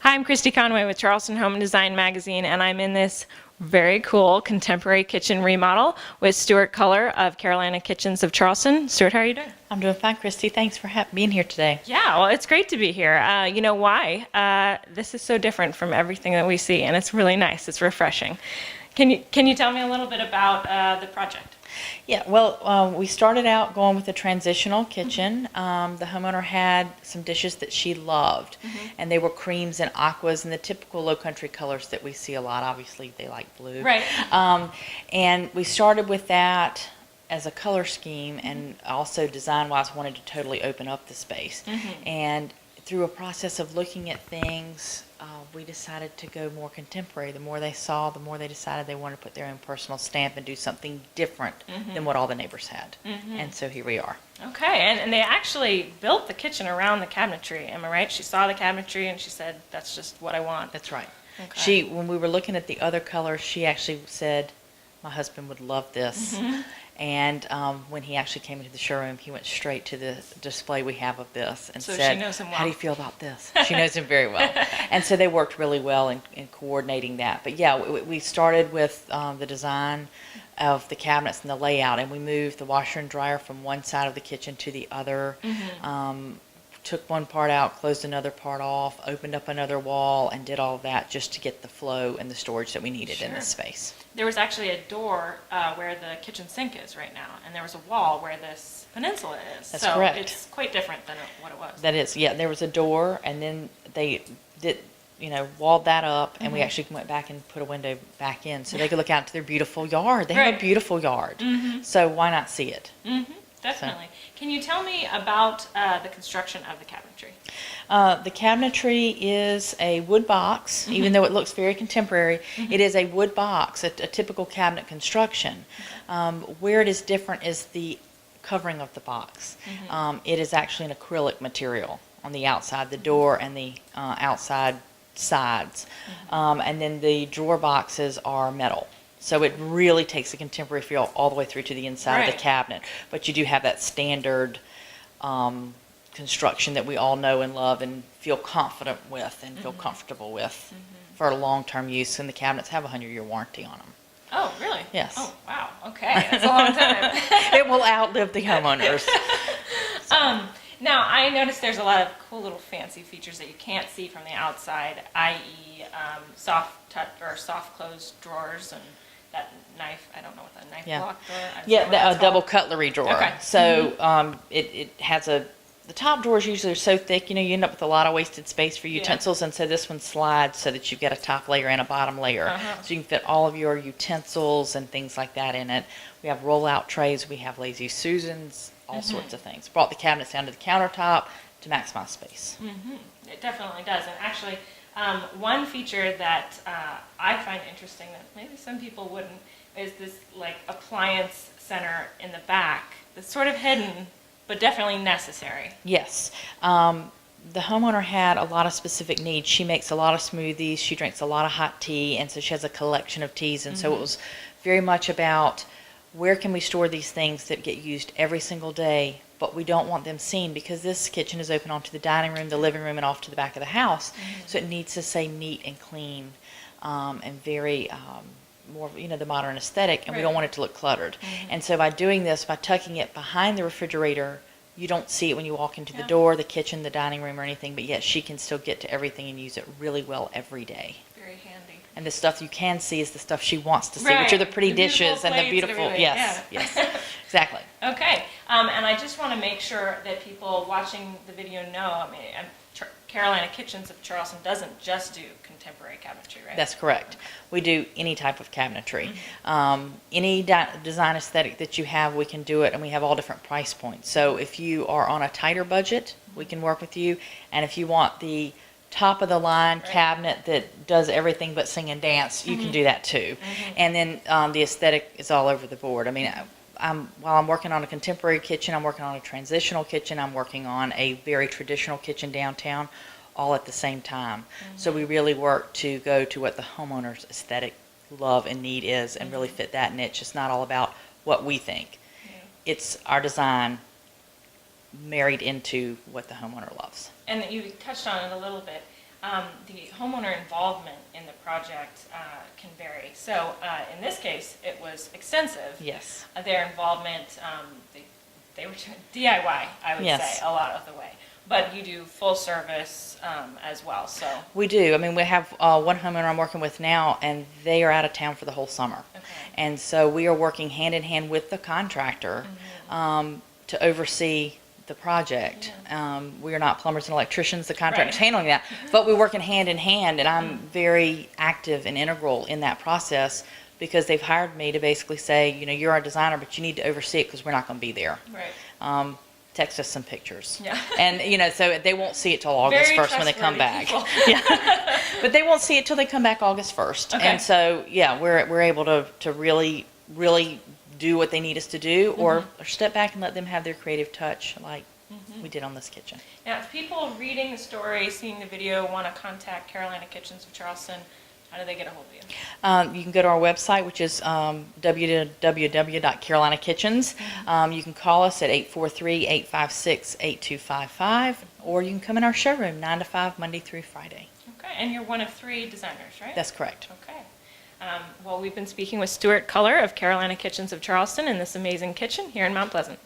Hi, I'm Christy Conway with Charleston Home Design magazine, and I'm in this very cool contemporary kitchen remodel with Stewart Culler of Carolina Kitchens of Charleston. Stewart, how are you doing? I'm doing fine, Christy. Thanks for being here today. Yeah, well, it's great to be here. You know why? This is so different from everything that we see, and it's really nice. It's refreshing. Can you tell me a little bit about the project? Yeah, well, we started out going with a transitional kitchen. The homeowner had some dishes that she loved, and they were creams and aquas and the typical low country colors that we see a lot. Obviously, they like blue. Right. And we started with that as a color scheme, and also design-wise wanted to totally open up the space. And through a process of looking at things, we decided to go more contemporary. The more they saw, the more they decided they wanted to put their own personal stamp and do something different than what all the neighbors had. And so here we are. Okay, and they actually built the kitchen around the cabinetry. Am I right? She saw the cabinetry and she said, "That's just what I want." That's right. Okay. When we were looking at the other colors, she actually said, "My husband would love this." And when he actually came into the showroom, he went straight to the display we have of this and So said, she knows him well. "How do you feel about this?" She knows him very well. And so they worked really well in coordinating that. But yeah, we started with the design of the cabinets and the layout, and we moved the washer and dryer from one side of the kitchen to the other. Took one part out, closed another part off, opened up another wall, and did all of that just to get the flow and the storage that we needed in this space. There was actually a door where the kitchen sink is right now, and there was a wall where this peninsula is. That's so correct. It's quite different than what it was. That is, yeah, there was a door, and then they did, walled that up, and we actually went back and put a window back in so they could look out to their beautiful yard. They have a beautiful yard, so why not see it? Definitely. Can you tell me about the construction of the cabinetry? The cabinetry is a wood box, even though it looks very contemporary. It is a wood box, a typical cabinet construction. Where it is different is the covering of the box. It is actually an acrylic material on the outside, the door and the outside sides. And then the drawer boxes are metal. So it really takes a contemporary feel all the way through to the inside of the cabinet. But you do have that standard construction that we all know and love and feel confident with and feel comfortable with for long-term use. And the cabinets have a 100-year warranty on them. Oh, really? Yes. Oh, wow. Okay. That's a long time. It will outlive the homeowners. Now, I noticed there's a lot of cool little fancy features that you can't see from the outside, i.e. Soft touch or soft close drawers and that knife. I don't know what that knife block drawer. The double cutlery drawer. Okay. So it has the top drawers usually are so thick, you end up with a lot of wasted space for utensils, and so this one slides so that you've got a top layer and a bottom layer. So you can fit all of your utensils and things like that in it. We have roll-out trays, we have lazy Susans, all sorts of things. Brought the cabinets down to the countertop to maximize space. It definitely does. And actually, one feature that I find interesting that maybe some people wouldn't is this like appliance center in the back that's sort of hidden but definitely necessary. Yes. The homeowner had a lot of specific needs. She makes a lot of smoothies, she drinks a lot of hot tea, and so she has a collection of teas, and so it was very much about where can we store these things that get used every single day, but we don't want them seen because this kitchen is open onto the dining room, the living room, and off to the back of the house. So it needs to stay neat and clean and very more, the modern aesthetic, and we don't want it to look cluttered. And so by doing this, by tucking it behind the refrigerator, you don't see it when you walk into the door, the kitchen, the dining room, or anything, but yet she can still get to everything and use it really well every day. Very handy. And the stuff you can see is the stuff she wants to see, which are the pretty dishes and the beautiful, yes, exactly. Okay, and I just want to make sure that people watching the video know, Carolina Kitchens of Charleston doesn't just do contemporary cabinetry, right? That's correct. We do any type of cabinetry. Any design aesthetic that you have, we can do it, and we have all different price points. So if you are on a tighter budget, we can work with you, and if you want the top of the line cabinet that does everything but sing and dance, you can do that too. And then the aesthetic is all over the board. I mean, while I'm working on a contemporary kitchen, I'm working on a transitional kitchen, I'm working on a very traditional kitchen downtown, all at the same time. So we really work to go to what the homeowner's aesthetic love and need is and really fit that niche. It's not all about what we think. It's our design married into what the homeowner loves. And you touched on it a little bit. the homeowner involvement in the project can vary. So in this case, it was extensive. Yes. Their involvement, they were doing DIY, I would Yes. say, a lot of the way. But you do full service as well, so. We do. I mean, we have one homeowner I'm working with now, and they are out of town for the whole summer. Okay. And so we are working hand in hand with the contractor to oversee the project. We are not plumbers and electricians, the contractor's Right. handling that, but we're working hand in hand, and I'm very active and integral in that process because they've hired me to basically say, you know, you're our designer, but you need to oversee it because we're not going to be there. Right. Text us some pictures. Yeah. And, you know, so they won't see it till August Very 1st when they come back. trustworthy Yeah. But they won't see it till they come back August 1st. Okay. And so, yeah, we're able to really do what they need us to do or step back and let them have their creative touch like we did on this kitchen. Now, if people reading the story, seeing the video, want to contact Carolina Kitchens of Charleston, how do they get a hold of you? You can go to our website, which is www.carolinakitchens. You can call us at 843-856-8255, or you can come in our showroom 9 to 5, Monday through Friday. Okay, and you're one of 3 designers, right? That's correct. Okay. Well, we've been speaking with Stewart Culler of Carolina Kitchens of Charleston in this amazing kitchen here in Mount Pleasant.